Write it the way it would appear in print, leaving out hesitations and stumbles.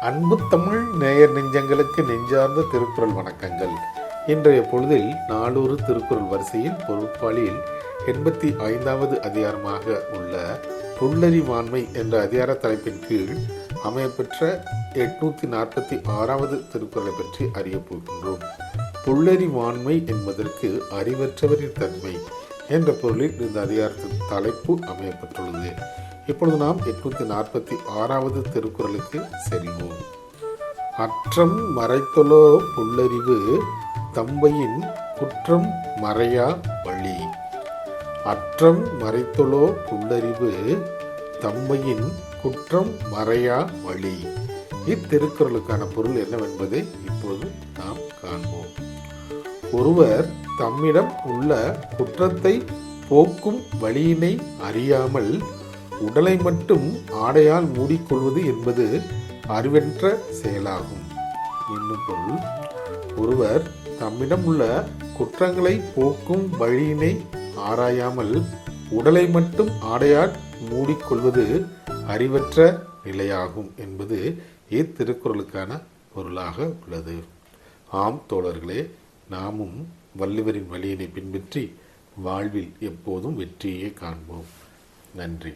அன்பு தமிழ் நேயர் நெஞ்சங்களுக்கு நெஞ்சார்ந்த திருக்குறள் வணக்கங்கள். இன்றைய பொழுதில் நாளொரு திருக்குறள் வரிசையில் பொருட்பாலில் 85வது அதிகாரமாக உள்ள புல்லறிவாண்மை என்ற அதிகார தலைப்பின் கீழ் அமையப்பெற்ற 846வது திருக்குறளை பற்றி அறிய போகின்றோம். புல்லறிவாண்மை என்பதற்கு அறிவற்றவரின் தன்மை என்ற பொருளில் இந்த அதிகாரத்தின் தலைப்பு அமையப்பட்டுள்ளது. இப்பொழுது நாம் 846வது திருக்குறளுக்கு செல்வோம். அற்றம் மறைத்தொலோ புல்லறிவு தம்பையின் குற்றம் மறையா வழி. அற்றம் மறைத்தொலோ புல்லறிவு தம்பையின் குற்றம் மறையா வழி. இத்திருக்குறளுக்கான பொருள் என்னவென்பதை இப்போது நாம் காண்போம். ஒருவர் தம்மிடம் உள்ள குற்றத்தை போக்கும் வழியினை அறியாமல் உடலை மட்டும் ஆடையால் மூடிக்கொள்வது என்பது அறிவற்ற செயலாகும். என்னும் பொருள், ஒருவர் தம்மிடம் உள்ள குற்றங்களை போக்கும் வழியினை ஆராயாமல் உடலை மட்டும் ஆடையால் மூடிக்கொள்வது அறிவற்ற நிலையாகும் என்பது இத்திருக்குறளுக்கான பொருளாக உள்ளது. ஆம் தோழர்களே, நாமும் வள்ளுவரின் வழியினை பின்பற்றி வாழ்வில் எப்போதும் வெற்றியே காண்போம். நன்றி.